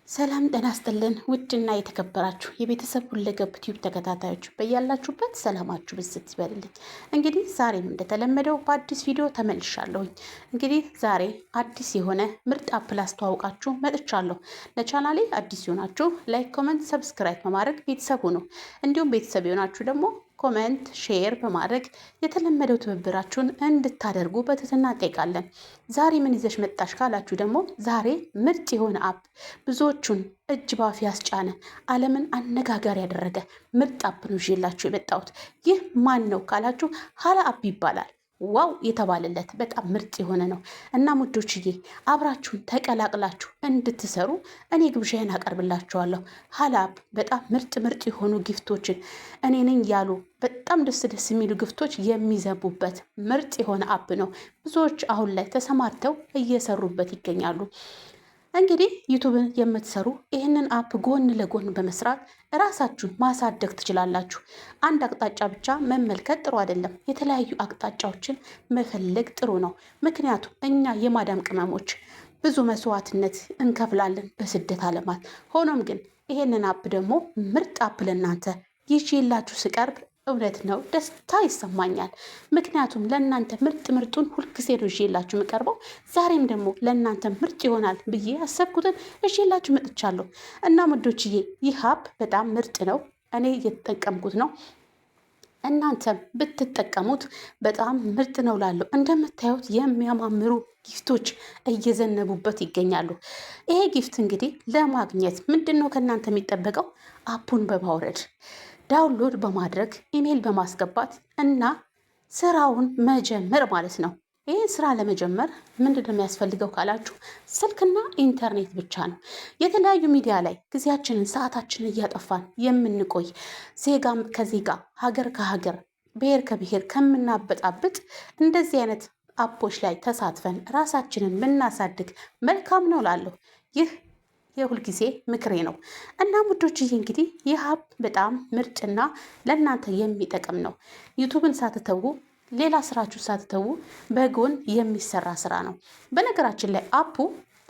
ሰላም ጤና ይስጥልን ውድና የተከበራችሁ የቤተሰብ ሁለገብ ቲዩብ ተከታታዮች በያላችሁበት ሰላማችሁ ብዝት ይበልልኝ። እንግዲህ ዛሬም እንደተለመደው በአዲስ ቪዲዮ ተመልሻለሁኝ። እንግዲህ ዛሬ አዲስ የሆነ ምርጥ አፕል አስተዋውቃችሁ መጥቻለሁ። ለቻናሌ አዲስ የሆናችሁ ላይክ፣ ኮመንት፣ ሰብስክራይብ በማድረግ ቤተሰብ ሁኑ። እንዲሁም ቤተሰብ የሆናችሁ ደግሞ ኮመንት፣ ሼር በማድረግ የተለመደው ትብብራችሁን እንድታደርጉ በትህትና እንጠይቃለን። ዛሬ ምን ይዘሽ መጣሽ ካላችሁ ደግሞ ዛሬ ምርጥ የሆነ አፕ ብዙዎቹን እጅ ባፍ ያስጫነ ዓለምን አነጋጋሪ ያደረገ ምርጥ አፕ ነው ይዤላችሁ የመጣሁት። ይህ ማን ነው ካላችሁ ሀላ አፕ ይባላል። ዋው የተባለለት በጣም ምርጥ የሆነ ነው እና ሙዶችዬ አብራችሁን ተቀላቅላችሁ እንድትሰሩ እኔ ግብዣዬን አቀርብላችኋለሁ። ሀላ አፕ በጣም ምርጥ የሆኑ ጊፍቶችን እኔ ነኝ ያሉ በጣም ደስ የሚሉ ግፍቶች የሚዘቡበት ምርጥ የሆነ አፕ ነው። ብዙዎች አሁን ላይ ተሰማርተው እየሰሩበት ይገኛሉ። እንግዲህ ዩቱብን የምትሰሩ ይህንን አፕ ጎን ለጎን በመስራት ራሳችሁን ማሳደግ ትችላላችሁ። አንድ አቅጣጫ ብቻ መመልከት ጥሩ አይደለም። የተለያዩ አቅጣጫዎችን መፈለግ ጥሩ ነው። ምክንያቱም እኛ የማዳም ቅመሞች ብዙ መስዋዕትነት እንከፍላለን በስደት ዓለማት። ሆኖም ግን ይሄንን አፕ ደግሞ ምርጥ አፕ ለእናንተ ይዤላችሁ ስቀርብ እውነት ነው ደስታ ይሰማኛል። ምክንያቱም ለእናንተ ምርጡን ሁልጊዜ ነው ይዤላችሁ የምቀርበው። ዛሬም ደግሞ ለእናንተ ምርጥ ይሆናል ብዬ ያሰብኩትን ይዤላችሁ መጥቻለሁ እና ሙዶችዬ ይህ አፕ በጣም ምርጥ ነው። እኔ እየተጠቀምኩት ነው። እናንተም ብትጠቀሙት በጣም ምርጥ ነው ላለው። እንደምታዩት የሚያማምሩ ጊፍቶች እየዘነቡበት ይገኛሉ። ይሄ ጊፍት እንግዲህ ለማግኘት ምንድን ነው ከእናንተ የሚጠበቀው? አፑን በማውረድ ዳውንሎድ በማድረግ ኢሜይል በማስገባት እና ስራውን መጀመር ማለት ነው። ይህን ስራ ለመጀመር ምንድን ነው የሚያስፈልገው ካላችሁ ስልክና ኢንተርኔት ብቻ ነው። የተለያዩ ሚዲያ ላይ ጊዜያችንን ሰዓታችንን እያጠፋን የምንቆይ ዜጋም ከዜጋ ሀገር ከሀገር ብሔር ከብሔር ከምናበጣብጥ እንደዚህ አይነት አፖች ላይ ተሳትፈን ራሳችንን ብናሳድግ መልካም ነው ላለሁ። ይህ የሁልጊዜ ምክሬ ነው እና ሙዶችዬ እንግዲህ ይህ አፕ በጣም ምርጥና ለእናንተ የሚጠቅም ነው። ዩቱብን ሳትተዉ ሌላ ስራችሁ ሳትተዉ በጎን የሚሰራ ስራ ነው። በነገራችን ላይ አፑ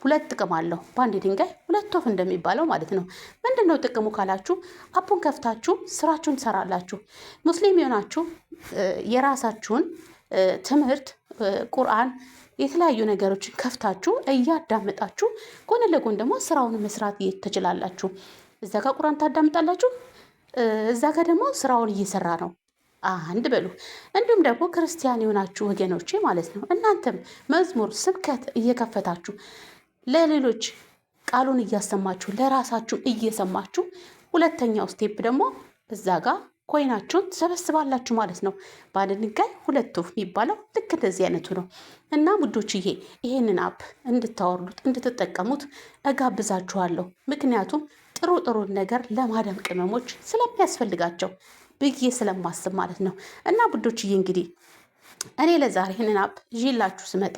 ሁለት ጥቅም አለው። በአንድ ድንጋይ ሁለት ወፍ እንደሚባለው ማለት ነው። ምንድን ነው ጥቅሙ ካላችሁ አፑን ከፍታችሁ ስራችሁን ትሰራላችሁ። ሙስሊም የሆናችሁ የራሳችሁን ትምህርት ቁርአን የተለያዩ ነገሮችን ከፍታችሁ እያዳመጣችሁ ጎን ለጎን ደግሞ ስራውን መስራት ትችላላችሁ። እዛ ጋር ቁርአን ታዳምጣላችሁ፣ እዛ ጋር ደግሞ ስራውን እየሰራ ነው። አንድ በሉ። እንዲሁም ደግሞ ክርስቲያን የሆናችሁ ወገኖቼ ማለት ነው እናንተም መዝሙር ስብከት እየከፈታችሁ ለሌሎች ቃሉን እያሰማችሁ ለራሳችሁ እየሰማችሁ ሁለተኛው ስቴፕ ደግሞ እዛ ጋር ኮይናችሁን ትሰበስባላችሁ ማለት ነው። በአንድ ድንጋይ ሁለት ወፍ የሚባለው ልክ እንደዚህ አይነቱ ነው እና ሙዶችዬ ይሄንን አፕ እንድታወርዱት እንድትጠቀሙት እጋብዛችኋለሁ። ምክንያቱም ጥሩ ነገር ለማዳም ቅመሞች ስለሚያስፈልጋቸው ብዬ ስለማስብ ማለት ነው። እና ቡዶችዬ እንግዲህ እኔ ለዛሬ ይህንን አፕ ይዤላችሁ ስመጣ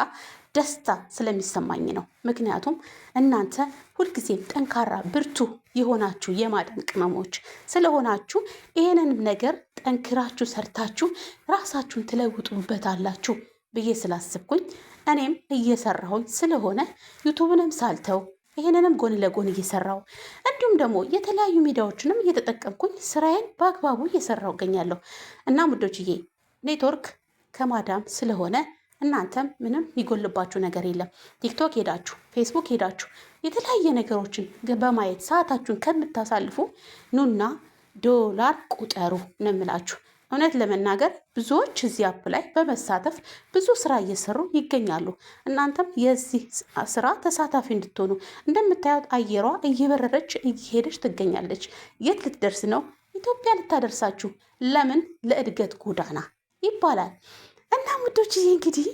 ደስታ ስለሚሰማኝ ነው። ምክንያቱም እናንተ ሁልጊዜም ጠንካራ ብርቱ የሆናችሁ የማዳም ቅመሞች ስለሆናችሁ ይህንንም ነገር ጠንክራችሁ ሰርታችሁ ራሳችሁን ትለውጡበታላችሁ ብዬ ስላስብኩኝ እኔም እየሰራሁኝ ስለሆነ ዩቱብንም ሳልተው ይህንንም ጎን ለጎን እየሰራው እንዲሁም ደግሞ የተለያዩ ሚዲያዎችንም እየተጠቀምኩኝ ስራዬን በአግባቡ እየሰራው እገኛለሁ እና ሙዶችዬ ኔትወርክ ከማዳም ስለሆነ እናንተም ምንም የሚጎልባችሁ ነገር የለም። ቲክቶክ ሄዳችሁ ፌስቡክ ሄዳችሁ የተለያየ ነገሮችን በማየት ሰዓታችሁን ከምታሳልፉ ኑና ዶላር ቁጠሩ ነው የምላችሁ። እውነት ለመናገር ብዙዎች እዚህ አፕ ላይ በመሳተፍ ብዙ ስራ እየሰሩ ይገኛሉ። እናንተም የዚህ ስራ ተሳታፊ እንድትሆኑ እንደምታዩት አየሯ እየበረረች እየሄደች ትገኛለች። የት ልትደርስ ነው? ኢትዮጵያ ልታደርሳችሁ። ለምን? ለእድገት ጎዳና ይባላል። እና ሙዶችዬ እንግዲህ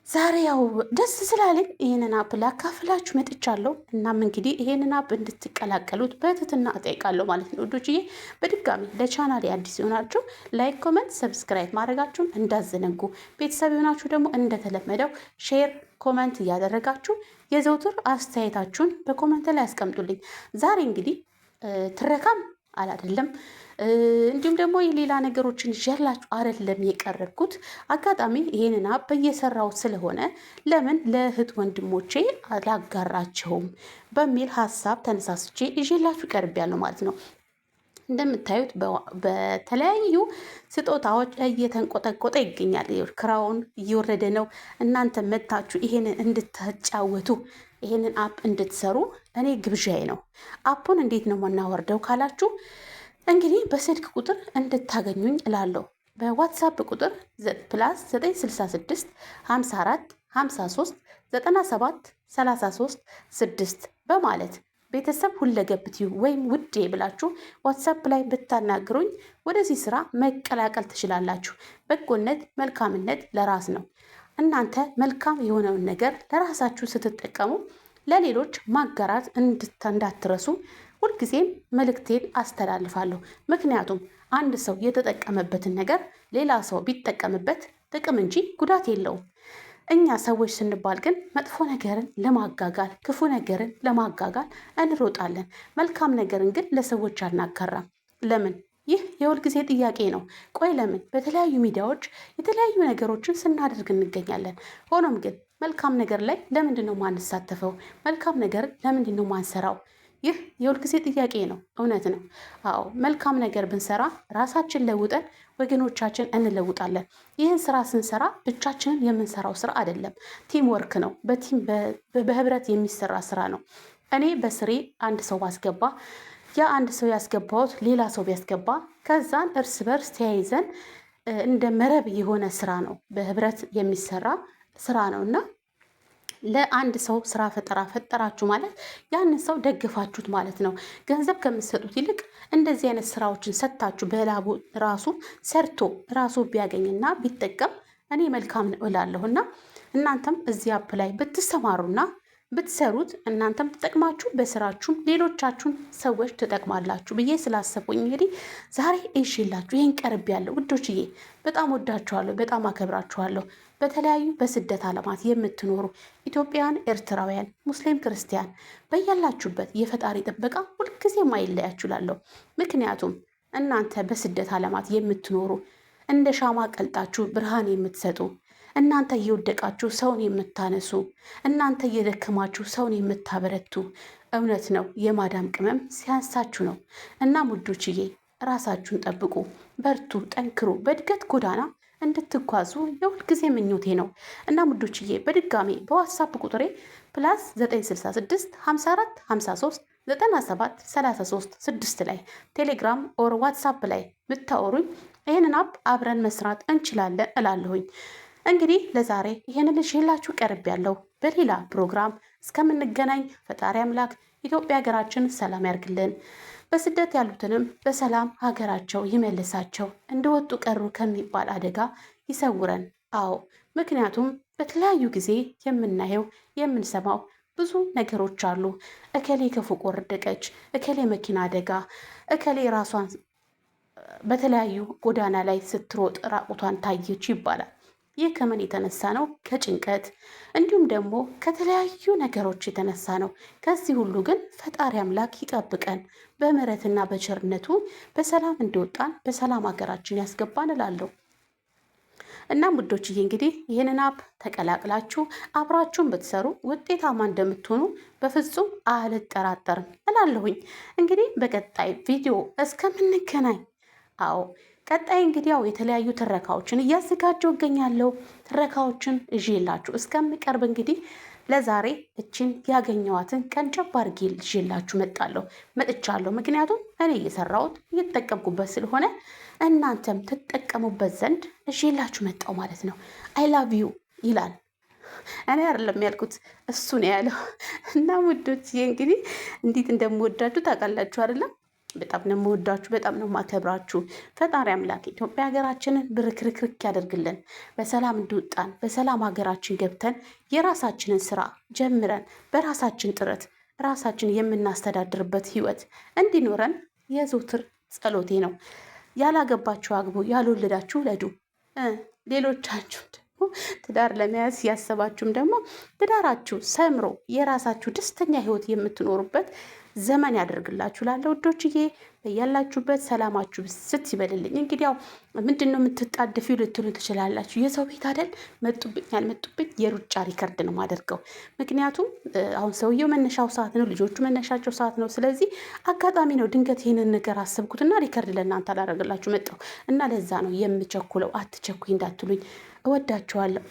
ዛሬ ያው ደስ ስላለኝ ይሄንን አፕ ላካፍላችሁ መጥቻለሁ። እናም እንግዲህ ይሄንን አፕ እንድትቀላቀሉት በትህትና እጠይቃለሁ ማለት ነው ውዶችዬ። በድጋሚ ለቻናሌ አዲስ ይሆናችሁ ላይክ፣ ኮመንት፣ ሰብስክራይብ ማድረጋችሁን እንዳዘነጉ። ቤተሰብ የሆናችሁ ደግሞ እንደተለመደው ሼር፣ ኮመንት እያደረጋችሁ የዘውትር አስተያየታችሁን በኮመንት ላይ ያስቀምጡልኝ። ዛሬ እንግዲህ ትረካም አላደለም። እንዲሁም ደግሞ የሌላ ነገሮችን ይዤላችሁ አይደለም የቀረብኩት። አጋጣሚ ይሄንን አፕ እየሰራው ስለሆነ ለምን ለእህት ወንድሞቼ አላጋራቸውም በሚል ሀሳብ ተነሳስቼ ይዤላችሁ ቀርቤያለሁ ማለት ነው። እንደምታዩት በተለያዩ ስጦታዎች እየተንቆጠቆጠ ይገኛል። ክራውን እየወረደ ነው። እናንተ መታችሁ ይሄንን እንድትጫወቱ ይሄንን አፕ እንድትሰሩ እኔ ግብዣዬ ነው። አፑን እንዴት ነው የምናወርደው ካላችሁ እንግዲህ በስልክ ቁጥር እንድታገኙኝ እላለሁ። በዋትሳፕ ቁጥር ፕላስ 966 54 53 97 33 6 በማለት ቤተሰብ ሁለገብ ቲዩብ ወይም ውዴ ብላችሁ ዋትሳፕ ላይ ብታናግሩኝ ወደዚህ ስራ መቀላቀል ትችላላችሁ። በጎነት መልካምነት ለራስ ነው። እናንተ መልካም የሆነውን ነገር ለራሳችሁ ስትጠቀሙ ለሌሎች ማጋራት እንዳትረሱ ሁልጊዜም መልእክቴን አስተላልፋለሁ። ምክንያቱም አንድ ሰው የተጠቀመበትን ነገር ሌላ ሰው ቢጠቀምበት ጥቅም እንጂ ጉዳት የለውም። እኛ ሰዎች ስንባል ግን መጥፎ ነገርን ለማጋጋል ክፉ ነገርን ለማጋጋል እንሮጣለን። መልካም ነገርን ግን ለሰዎች አናጋራም። ለምን? ይህ የሁልጊዜ ጥያቄ ነው። ቆይ ለምን በተለያዩ ሚዲያዎች የተለያዩ ነገሮችን ስናደርግ እንገኛለን? ሆኖም ግን መልካም ነገር ላይ ለምንድን ነው ማንሳተፈው? መልካም ነገርን ለምንድን ነው ማንሰራው? ይህ የሁልጊዜ ጥያቄ ነው። እውነት ነው። አዎ መልካም ነገር ብንሰራ ራሳችን ለውጠን ወገኖቻችን እንለውጣለን። ይህን ስራ ስንሰራ ብቻችንን የምንሰራው ስራ አይደለም፣ ቲም ወርክ ነው። በህብረት የሚሰራ ስራ ነው። እኔ በስሬ አንድ ሰው ባስገባ ያ አንድ ሰው ያስገባሁት ሌላ ሰው ቢያስገባ ከዛን እርስ በርስ ተያይዘን እንደ መረብ የሆነ ስራ ነው። በህብረት የሚሰራ ስራ ነው እና ለአንድ ሰው ስራ ፈጠራ ፈጠራችሁ ማለት ያንን ሰው ደግፋችሁት ማለት ነው። ገንዘብ ከምትሰጡት ይልቅ እንደዚህ አይነት ስራዎችን ሰጥታችሁ በላቡ ራሱ ሰርቶ ራሱ ቢያገኝና ቢጠቀም እኔ መልካም ነው እላለሁና እናንተም እዚህ አፕ ላይ ብትሰማሩና ብትሰሩት እናንተም ትጠቅማችሁ በስራችሁም ሌሎቻችሁን ሰዎች ትጠቅማላችሁ ብዬ ስላሰብኩኝ እንግዲህ ዛሬ ይዤላችሁ ይህን ቀርብ ያለው ውዶችዬ፣ በጣም ወዳችኋለሁ፣ በጣም አከብራችኋለሁ። በተለያዩ በስደት ዓለማት የምትኖሩ ኢትዮጵያውያን፣ ኤርትራውያን፣ ሙስሊም፣ ክርስቲያን በያላችሁበት የፈጣሪ ጥበቃ ሁልጊዜም አይለያችሁ እላለሁ። ምክንያቱም እናንተ በስደት ዓለማት የምትኖሩ እንደ ሻማ ቀልጣችሁ ብርሃን የምትሰጡ እናንተ እየወደቃችሁ ሰውን የምታነሱ እናንተ እየደከማችሁ ሰውን የምታበረቱ እውነት ነው የማዳም ቅመም ሲያንሳችሁ ነው። እናም ውዶችዬ ራሳችሁን ጠብቁ፣ በርቱ፣ ጠንክሩ፣ በእድገት ጎዳና እንድትጓዙ የሁልጊዜ ምኞቴ ነው። እናም ውዶችዬ በድጋሚ በዋትሳፕ ቁጥሬ ፕላስ 966 54 53 97 33 6 ላይ ቴሌግራም ኦር ዋትሳፕ ላይ ብታወሩኝ ይህንን አፕ አብረን መስራት እንችላለን እላለሁኝ። እንግዲህ ለዛሬ ይህንን ይዤላችሁ ቀርቤያለሁ። በሌላ ፕሮግራም እስከምንገናኝ ፈጣሪ አምላክ ኢትዮጵያ ሀገራችን ሰላም ያርግልን፣ በስደት ያሉትንም በሰላም ሀገራቸው ይመልሳቸው፣ እንደወጡ ቀሩ ከሚባል አደጋ ይሰውረን። አዎ ምክንያቱም በተለያዩ ጊዜ የምናየው የምንሰማው ብዙ ነገሮች አሉ። እከሌ ከፎቅ ወረደች፣ እከሌ መኪና አደጋ፣ እከሌ ራሷን በተለያዩ ጎዳና ላይ ስትሮጥ ራቁቷን ታየች ይባላል። ይህ ከምን የተነሳ ነው? ከጭንቀት እንዲሁም ደግሞ ከተለያዩ ነገሮች የተነሳ ነው። ከዚህ ሁሉ ግን ፈጣሪ አምላክ ይጠብቀን፣ በምሕረትና በቸርነቱ በሰላም እንደወጣን በሰላም ሀገራችን ያስገባን እላለሁ። እናም ውዶችዬ እንግዲህ ይህንን አፕ ተቀላቅላችሁ አብራችሁን ብትሰሩ ውጤታማ እንደምትሆኑ በፍጹም አልጠራጠርም እላለሁኝ። እንግዲህ በቀጣይ ቪዲዮ እስከምንገናኝ አዎ ቀጣይ እንግዲህ ያው የተለያዩ ትረካዎችን እያዘጋጀው እገኛለሁ። ትረካዎችን ይዤላችሁ እስከምቀርብ እንግዲህ ለዛሬ እችን ያገኘዋትን ቀንጨብ አድርጌ ይዤላችሁ መጥቻለሁ። ምክንያቱም እኔ እየሰራሁት እየተጠቀምኩበት ስለሆነ እናንተም ትጠቀሙበት ዘንድ ይዤላችሁ መጣሁ ማለት ነው። አይ ላቭ ዩ ይላል። እኔ አይደለም ያልኩት እሱ ነው ያለው። እና ውዶች እንግዲህ እንዴት እንደምወዳችሁ ታውቃላችሁ አይደለም? በጣም ነው የምወዳችሁ፣ በጣም ነው የማከብራችሁ። ፈጣሪ አምላክ ኢትዮጵያ ሀገራችንን ብርክርክርክ ያደርግልን። በሰላም እንደወጣን በሰላም ሀገራችን ገብተን የራሳችንን ስራ ጀምረን በራሳችን ጥረት ራሳችን የምናስተዳድርበት ህይወት እንዲኖረን የዘውትር ጸሎቴ ነው። ያላገባችሁ አግቡ፣ ያልወለዳችሁ ውለዱ። ሌሎቻችሁ ደግሞ ትዳር ለመያዝ ያሰባችሁም ደግሞ ትዳራችሁ ሰምሮ የራሳችሁ ደስተኛ ህይወት የምትኖሩበት ዘመን ያደርግላችሁ ላለው ውዶችዬ ያላችሁበት ሰላማችሁ ብስት ይበልልኝ። እንግዲህ ያው ምንድን ነው የምትጣድፊው ልትሉ ትችላላችሁ። የሰው ቤት አይደል መጡብኝ ያልመጡብኝ የሩጫ ሪከርድ ነው ማደርገው። ምክንያቱም አሁን ሰውየው መነሻው ሰዓት ነው፣ ልጆቹ መነሻቸው ሰዓት ነው። ስለዚህ አጋጣሚ ነው ድንገት ይህንን ነገር አሰብኩትና ሪከርድ ለእናንተ አላደረግላችሁ መጣሁ እና ለዛ ነው የምቸኩለው። አትቸኩኝ እንዳትሉኝ። እወዳችኋለሁ።